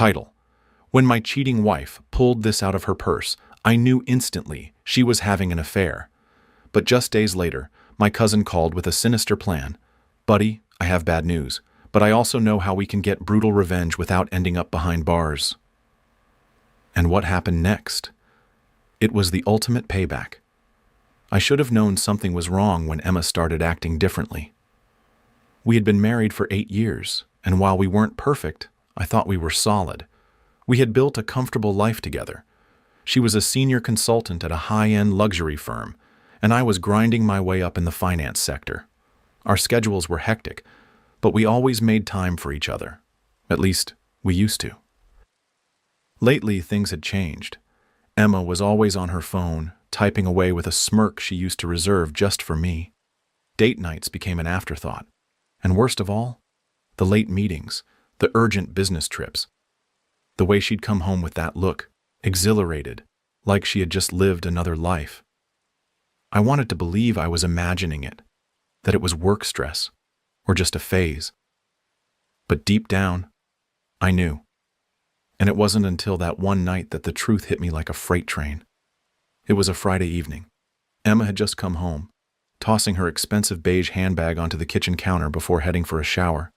Title: When my cheating wife pulled this out of her purse, I knew instantly she was having an affair. But just days later, my cousin called with a sinister plan. Buddy, I have bad news, but I also know how we can get brutal revenge without ending up behind bars. And what happened next? It was the ultimate payback. I should have known something was wrong when Emma started acting differently. We had been married for 8 years, and while we weren't perfect, I thought we were solid. We had built a comfortable life together. She was a senior consultant at a high-end luxury firm, and I was grinding my way up in the finance sector. Our schedules were hectic, but we always made time for each other. At least, we used to. Lately, things had changed. Emma was always on her phone, typing away with a smirk she used to reserve just for me. Date nights became an afterthought. And worst of all, the late meetings, the urgent business trips. The way she'd come home with that look, exhilarated, like she had just lived another life. I wanted to believe I was imagining it, that it was work stress, or just a phase. But deep down, I knew. And it wasn't until that one night that the truth hit me like a freight train. It was a Friday evening. Emma had just come home, tossing her expensive beige handbag onto the kitchen counter before heading for a shower.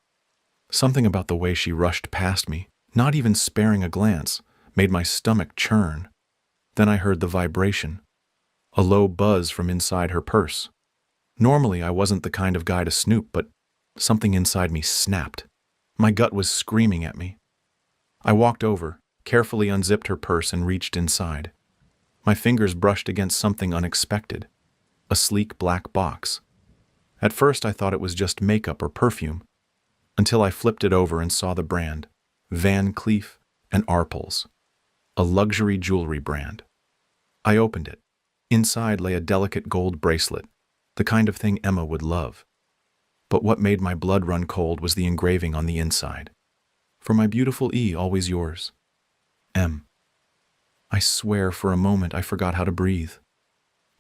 Something about the way she rushed past me, not even sparing a glance, made my stomach churn. Then I heard the vibration, a low buzz from inside her purse. Normally, I wasn't the kind of guy to snoop, but something inside me snapped. My gut was screaming at me. I walked over, carefully unzipped her purse and reached inside. My fingers brushed against something unexpected, a sleek black box. At first, I thought it was just makeup or perfume, until I flipped it over and saw the brand, Van Cleef & Arpels, a luxury jewelry brand. I opened it. Inside lay a delicate gold bracelet, the kind of thing Emma would love. But what made my blood run cold was the engraving on the inside. For my beautiful E, always yours, M. I swear for a moment I forgot how to breathe.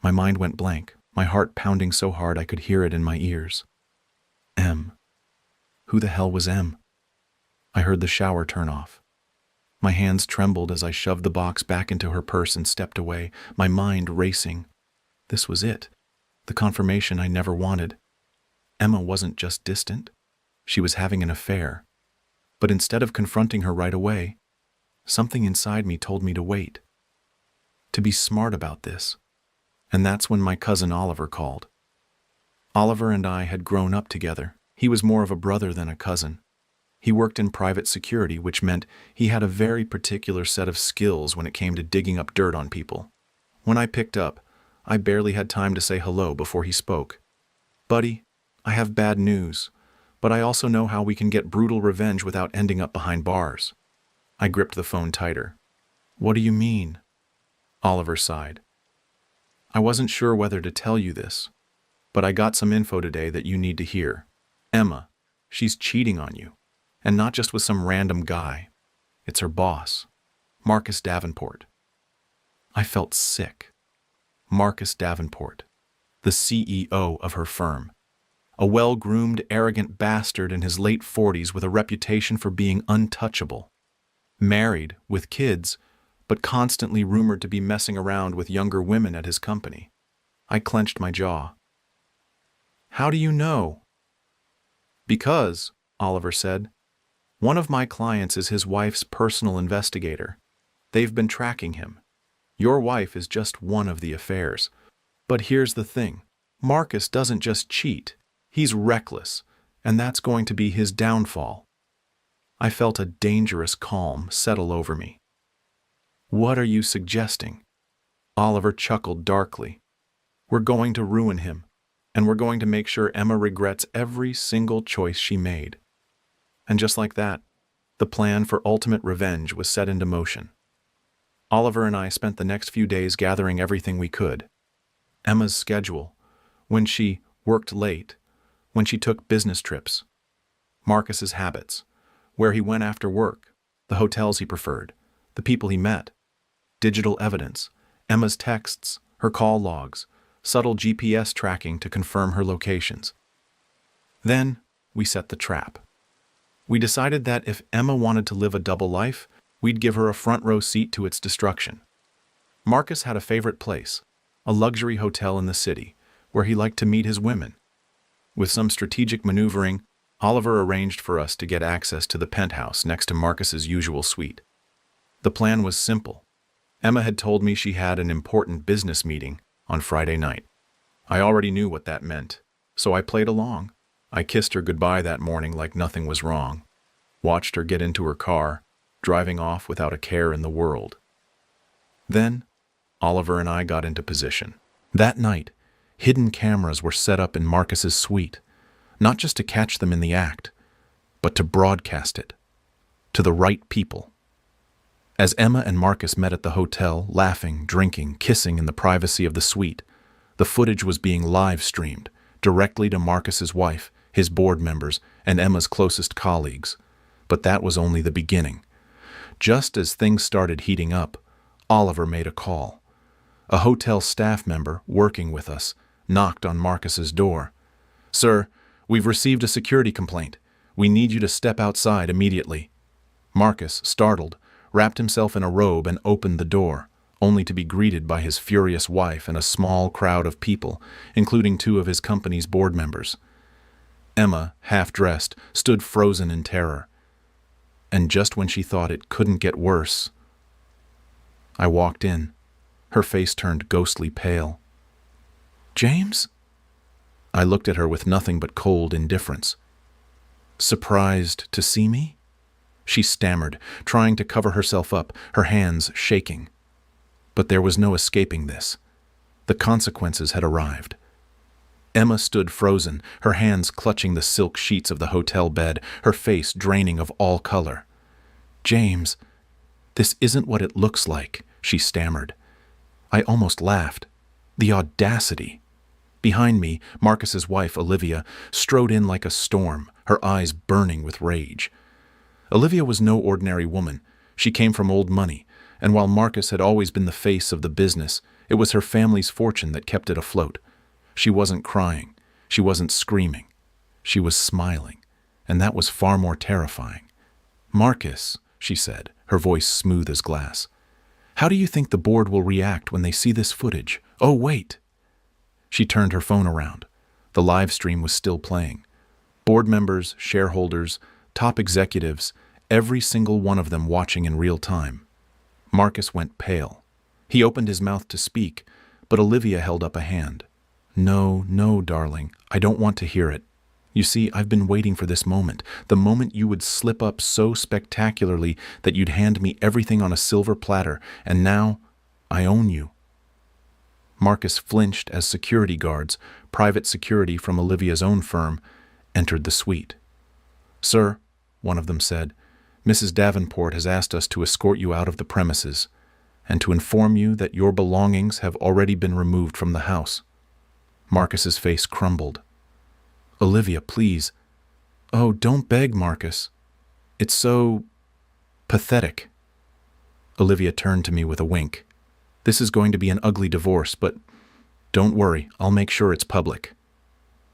My mind went blank, my heart pounding so hard I could hear it in my ears. M. Who the hell was M? I heard the shower turn off. My hands trembled as I shoved the box back into her purse and stepped away, my mind racing. This was it, the confirmation I never wanted. Emma wasn't just distant. She was having an affair. But instead of confronting her right away, something inside me told me to wait, to be smart about this. And that's when my cousin Oliver called. Oliver and I had grown up together. He was more of a brother than a cousin. He worked in private security, which meant he had a very particular set of skills when it came to digging up dirt on people. When I picked up, I barely had time to say hello before he spoke. Buddy, I have bad news, but I also know how we can get brutal revenge without ending up behind bars. I gripped the phone tighter. What do you mean? Oliver sighed. I wasn't sure whether to tell you this, but I got some info today that you need to hear. Emma, she's cheating on you, and not just with some random guy. It's her boss, Marcus Davenport. I felt sick. Marcus Davenport, the CEO of her firm. A well-groomed, arrogant bastard in his late 40s with a reputation for being untouchable. Married, with kids, but constantly rumored to be messing around with younger women at his company. I clenched my jaw. How do you know? Because, Oliver said, one of my clients is his wife's personal investigator. They've been tracking him. Your wife is just one of the affairs. But here's the thing. Marcus doesn't just cheat. He's reckless, and that's going to be his downfall. I felt a dangerous calm settle over me. What are you suggesting? Oliver chuckled darkly. We're going to ruin him, and we're going to make sure Emma regrets every single choice she made. And just like that, the plan for ultimate revenge was set into motion. Oliver and I spent the next few days gathering everything we could. Emma's schedule, when she worked late, when she took business trips, Marcus's habits, where he went after work, the hotels he preferred, the people he met, digital evidence, Emma's texts, her call logs, subtle GPS tracking to confirm her locations. Then we set the trap. We decided that if Emma wanted to live a double life, we'd give her a front row seat to its destruction. Marcus had a favorite place, a luxury hotel in the city, where he liked to meet his women. With some strategic maneuvering, Oliver arranged for us to get access to the penthouse next to Marcus's usual suite. The plan was simple. Emma had told me she had an important business meeting on Friday night. I already knew what that meant, so I played along. I kissed her goodbye that morning like nothing was wrong, watched her get into her car, driving off without a care in the world. Then, Oliver and I got into position. That night, hidden cameras were set up in Marcus's suite, not just to catch them in the act, but to broadcast it to the right people. As Emma and Marcus met at the hotel, laughing, drinking, kissing in the privacy of the suite, the footage was being live-streamed directly to Marcus's wife, his board members, and Emma's closest colleagues. But that was only the beginning. Just as things started heating up, Oliver made a call. A hotel staff member working with us knocked on Marcus's door. "Sir, we've received a security complaint. We need you to step outside immediately." Marcus, startled, wrapped himself in a robe and opened the door, only to be greeted by his furious wife and a small crowd of people, including 2 of his company's board members. Emma, half-dressed, stood frozen in terror. And just when she thought it couldn't get worse, I walked in. Her face turned ghostly pale. "James?" I looked at her with nothing but cold indifference. "Surprised to see me?" She stammered, trying to cover herself up, her hands shaking. But there was no escaping this. The consequences had arrived. Emma stood frozen, her hands clutching the silk sheets of the hotel bed, her face draining of all color. "James, this isn't what it looks like," she stammered. I almost laughed. The audacity. Behind me, Marcus's wife, Olivia, strode in like a storm, her eyes burning with rage. Olivia was no ordinary woman. She came from old money, and while Marcus had always been the face of the business, it was her family's fortune that kept it afloat. She wasn't crying. She wasn't screaming. She was smiling, and that was far more terrifying. "Marcus," she said, her voice smooth as glass, "how do you think the board will react when they see this footage? Oh, wait!" She turned her phone around. The live stream was still playing. Board members, shareholders, top executives, every single one of them watching in real time. Marcus went pale. He opened his mouth to speak, but Olivia held up a hand. "No, no, darling, I don't want to hear it. You see, I've been waiting for this moment, the moment you would slip up so spectacularly that you'd hand me everything on a silver platter, and now I own you." Marcus flinched as security guards, private security from Olivia's own firm, entered the suite. "Sir," one of them said, "Mrs. Davenport has asked us to escort you out of the premises and to inform you that your belongings have already been removed from the house." Marcus's face crumbled. "Olivia, please." "Oh, don't beg, Marcus. It's so pathetic." Olivia turned to me with a wink. "This is going to be an ugly divorce, but don't worry, I'll make sure it's public."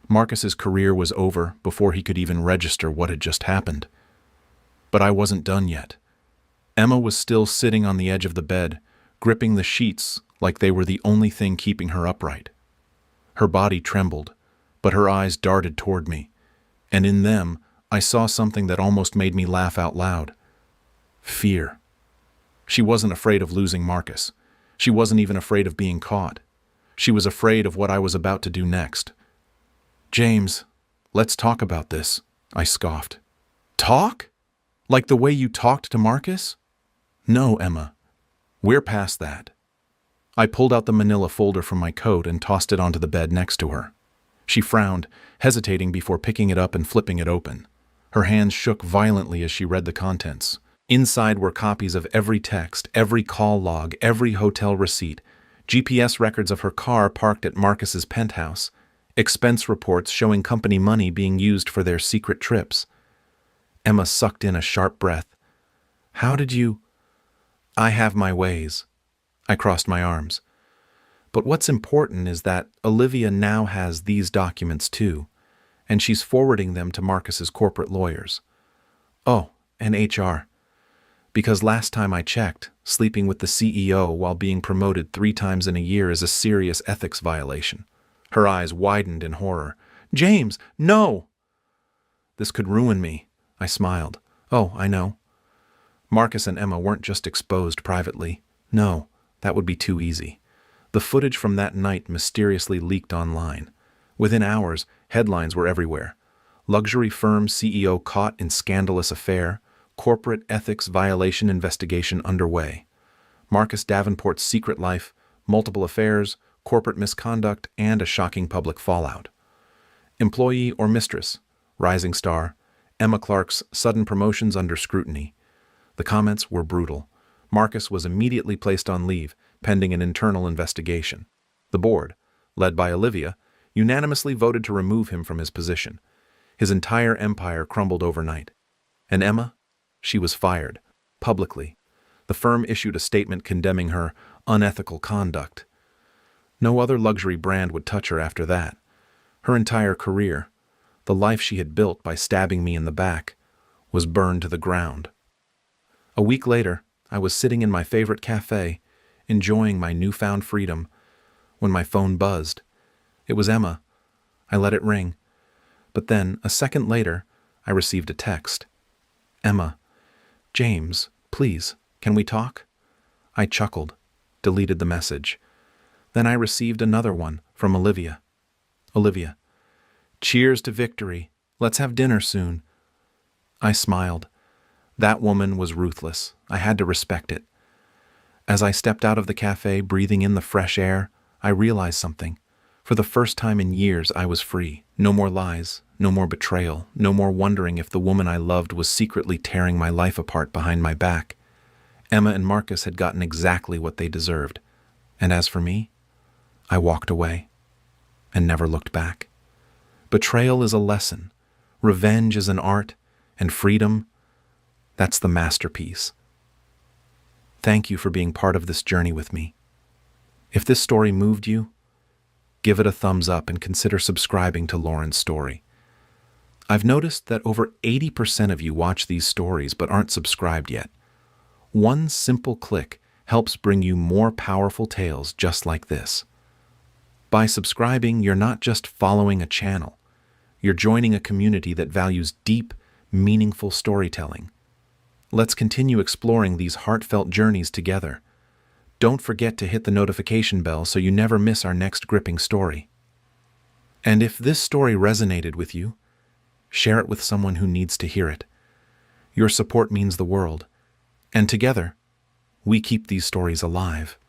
Marcus's career was over before he could even register what had just happened. But I wasn't done yet. Emma was still sitting on the edge of the bed, gripping the sheets like they were the only thing keeping her upright. Her body trembled, but her eyes darted toward me, and in them I saw something that almost made me laugh out loud. Fear. She wasn't afraid of losing Marcus. She wasn't even afraid of being caught. She was afraid of what I was about to do next. "James, let's talk about this," I scoffed. "Talk? Like the way you talked to Marcus?" "No, Emma. We're past that." I pulled out the manila folder from my coat and tossed it onto the bed next to her. She frowned, hesitating before picking it up and flipping it open. Her hands shook violently as she read the contents. Inside were copies of every text, every call log, every hotel receipt, GPS records of her car parked at Marcus's penthouse, expense reports showing company money being used for their secret trips. Emma sucked in a sharp breath. "How did you—" "I have my ways." I crossed my arms. "But what's important is that Olivia now has these documents too, and she's forwarding them to Marcus's corporate lawyers. Oh, and HR. Because last time I checked, sleeping with the CEO while being promoted 3 times in a year is a serious ethics violation. Her eyes widened in horror. James, no! This could ruin me. I smiled. Oh, I know. Marcus and Emma weren't just exposed privately. No, that would be too easy. The footage from that night mysteriously leaked online. Within hours, headlines were everywhere. Luxury firm CEO caught in scandalous affair, corporate ethics violation investigation underway. Marcus Davenport's secret life, multiple affairs, corporate misconduct, and a shocking public fallout. Employee or mistress, rising star, Emma Clark's sudden promotions under scrutiny. The comments were brutal. Marcus was immediately placed on leave, pending an internal investigation. The board, led by Olivia, unanimously voted to remove him from his position. His entire empire crumbled overnight. And Emma? She was fired, publicly. The firm issued a statement condemning her unethical conduct. No other luxury brand would touch her after that. Her entire career, the life she had built by stabbing me in the back, was burned to the ground. A week later, I was sitting in my favorite cafe, enjoying my newfound freedom, when my phone buzzed. It was Emma. I let it ring. But then, a second later, I received a text. Emma, James, please, can we talk? I chuckled, deleted the message. Then I received another one from Olivia. Olivia, cheers to victory. Let's have dinner soon. I smiled. That woman was ruthless. I had to respect it. As I stepped out of the cafe, breathing in the fresh air, I realized something. For the first time in years, I was free. No more lies, no more betrayal, no more wondering if the woman I loved was secretly tearing my life apart behind my back. Emma and Marcus had gotten exactly what they deserved. And as for me, I walked away and never looked back. Betrayal is a lesson. Revenge is an art. And freedom, that's the masterpiece. Thank you for being part of this journey with me. If this story moved you, give it a thumbs up and consider subscribing to Lauren's story. I've noticed that over 80% of you watch these stories but aren't subscribed yet. One simple click helps bring you more powerful tales just like this. By subscribing, you're not just following a channel. You're joining a community that values deep, meaningful storytelling. Let's continue exploring these heartfelt journeys together. Don't forget to hit the notification bell so you never miss our next gripping story. And if this story resonated with you, share it with someone who needs to hear it. Your support means the world. And together, we keep these stories alive.